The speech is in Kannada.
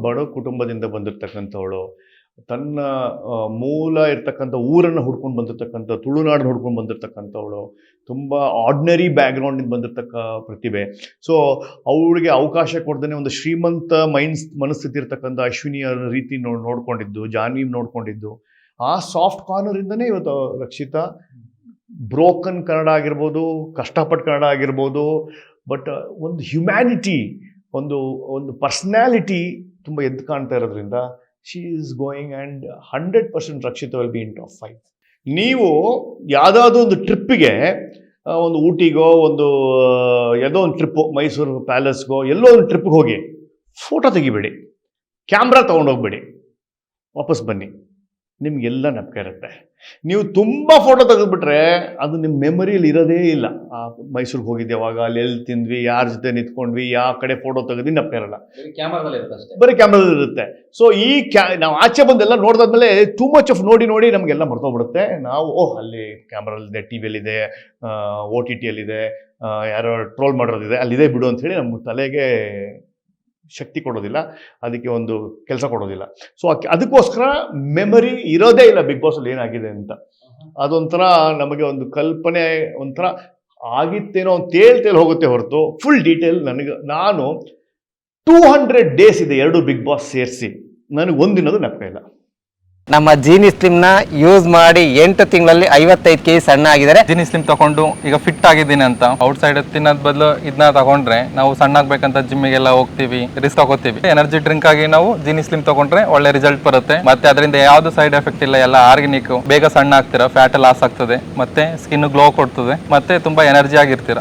ಬಡ ಕುಟುಂಬದಿಂದ ಬಂದಿರತಕ್ಕಂಥವಳು, ತನ್ನ ಮೂಲ ಇರ್ತಕ್ಕಂಥ ಊರನ್ನು ಹುಡ್ಕೊಂಡು ಬಂದಿರತಕ್ಕಂಥ, ತುಳುನಾಡನ್ನ ಹುಡ್ಕೊಂಡು ಬಂದಿರತಕ್ಕಂಥವಳು, ತುಂಬ ಆರ್ಡಿನರಿ ಬ್ಯಾಕ್ಗ್ರೌಂಡಿಂದ ಬಂದಿರತಕ್ಕ ಪ್ರತಿಭೆ. ಸೊ ಅವಳಿಗೆ ಅವಕಾಶ ಕೊಡ್ದೇ ಒಂದು ಶ್ರೀಮಂತ ಮನಸ್ಥಿತಿ ಇರ್ತಕ್ಕಂಥ ಅಶ್ವಿನಿಯ ರೀತಿ ನೋಡ್ಕೊಂಡಿದ್ದು, ಜಾನ್ವಿ ನೋಡ್ಕೊಂಡಿದ್ದು, ಆ ಸಾಫ್ಟ್ ಕಾರ್ನರಿಂದನೇ ಇವತ್ತು ರಕ್ಷಿತಾ ಬ್ರೋಕನ್ ಕನ್ನಡ ಆಗಿರ್ಬೋದು, ಕಷ್ಟಪಟ್ಟು ಕನ್ನಡ ಆಗಿರ್ಬೋದು, ಬಟ್ ಒಂದು ಹ್ಯುಮ್ಯಾನಿಟಿ, ಒಂದು ಪರ್ಸ್ನಾಲಿಟಿ ತುಂಬ ಎದ್ದು ಕಾಣ್ತಾ ಇರೋದ್ರಿಂದ she is going and 100% Rakshita will be in top 5. ನೀವು ಯಾವುದಾದ್ರೂ ಒಂದು ಟ್ರಿಪ್ಪಿಗೆ, ಒಂದು ಊಟಿಗೋ, ಯಾವುದೋ ಒಂದು ಟ್ರಿಪ್ಪು, ಮೈಸೂರು ಪ್ಯಾಲೇಸ್ಗೋ, ಎಲ್ಲೋ ಒಂದು ಟ್ರಿಪ್ಗೆ ಹೋಗಿ ಫೋಟೋ ತೆಗಿಬೇಡಿ, ಕ್ಯಾಮ್ರಾ ತೊಗೊಂಡೋಗ್ಬೇಡಿ, ವಾಪಸ್ ಬನ್ನಿ, ನಿಮಗೆಲ್ಲ ನೆನಪು ಇರುತ್ತೆ. ನೀವು ತುಂಬ ಫೋಟೋ ತೆಗೆದುಬಿಟ್ರೆ ಅದು ನಿಮ್ಮ ಮೆಮೊರಿಯಲ್ಲಿ ಇರೋದೇ ಇಲ್ಲ. ಮೈಸೂರಿಗೆ ಹೋಗಿದ್ದೆ ಅವಾಗ, ಅಲ್ಲಿ ಎಲ್ಲಿ ತಿಂದ್ವಿ, ಯಾರ ಜೊತೆ ನಿಂತ್ಕೊಂಡ್ವಿ, ಯಾವ ಕಡೆ ಫೋಟೋ ತೆಗೆದ್ವಿ ನೆನಪು ಇರಲ್ಲ, ಬರೀ ಕ್ಯಾಮ್ರಾದಲ್ಲಿ ಇರುತ್ತೆ. ಸೊ ನಾವು ಆಚೆ ಬಂದೆಲ್ಲ ನೋಡಿದಾದ್ಮೇಲೆ ಟೂ ಮಚ್ ಆಫ್ ನೋಡಿ ನಮಗೆಲ್ಲ ಮರ್ತೋಗ್ಬಿಡುತ್ತೆ. ನಾವು ಅಲ್ಲಿ ಕ್ಯಾಮ್ರಲ್ಲಿದೆ, ಟಿ ವಿಯಲ್ಲಿದೆ, OTTಯಲ್ಲಿದೆ, ಯಾರೋ ಟ್ರೋಲ್ ಮಾಡೋದಿದೆ, ಅಲ್ಲಿದೆ ಬಿಡು ಅಂಥೇಳಿ ನಮ್ಮ ತಲೆಗೆ ಶಕ್ತಿ ಕೊಡೋದಿಲ್ಲ, ಅದಕ್ಕೆ ಒಂದು ಕೆಲಸ ಕೊಡೋದಿಲ್ಲ. ಸೊ ಅದಕ್ಕೋಸ್ಕರ ಮೆಮರಿ ಇರೋದೇ ಇಲ್ಲ ಬಿಗ್ ಬಾಸಲ್ಲಿ ಏನಾಗಿದೆ ಅಂತ. ಅದೊಂಥರ ನಮಗೆ ಒಂದು ಕಲ್ಪನೆ, ಒಂಥರ ಆಗಿತ್ತೇನೋ ಒಂದು ತೇಲ್ ಹೋಗುತ್ತೆ ಹೊರತು ಫುಲ್ ಡೀಟೇಲ್ ನಾನು 200 ಡೇಸ್ ಇದೆ 2 ಬಿಗ್ ಬಾಸ್ ಸೇರಿಸಿ, ನನಗೆ ಒಂದಿನದು ನೆನಪೇ ಇಲ್ಲ. ನಮ್ಮ ಜೀನಿ ಸ್ಲಿಮ್ ನ ಯೂಸ್ ಮಾಡಿ 8 ತಿಂಗಳಲ್ಲಿ 55 kg ಸಣ್ಣ ಆಗಿದ್ದಾರೆ. ಜೀನಿ ಸ್ಲಿಮ್ ತಗೊಂಡು ಈಗ ಫಿಟ್ ಆಗಿದ್ದೀನಿ ಅಂತ ಔಟ್ ಸೈಡ್ ತಿನ್ನೋದ್ ಬದಲು ಇದನ್ನ ತಗೊಂಡ್ರೆ ನಾವು ಸಣ್ಣ ಆಗ್ಬೇಕಂತ ಜಿಮ್ಮಿಗೆಲ್ಲ ಹೋಗ್ತೀವಿ, ರಿಸ್ಕ್ ತಗೋತೀವಿ. ಎನರ್ಜಿ ಡ್ರಿಂಕ್ ಆಗಿ ನಾವು ಜೀನಿ ಸ್ಲಿಮ್ ತಗೊಂಡ್ರೆ ಒಳ್ಳೆ ರಿಸಲ್ಟ್ ಬರುತ್ತೆ. ಮತ್ತೆ ಅದರಿಂದ ಯಾವ್ದು ಸೈಡ್ ಎಫೆಕ್ಟ್ ಇಲ್ಲ, ಎಲ್ಲ ಆರ್ಗ್ಯಾನಿಕ್. ಬೇಗ ಸಣ್ಣ ಆಗ್ತೀರಾ, ಫ್ಯಾಟ್ ಲಾಸ್ ಆಗ್ತದೆ, ಮತ್ತೆ ಸ್ಕಿನ್ ಗ್ಲೋ ಕೊಡ್ತದೆ, ಮತ್ತೆ ತುಂಬಾ ಎನರ್ಜಿ ಆಗಿರ್ತೀರಾ.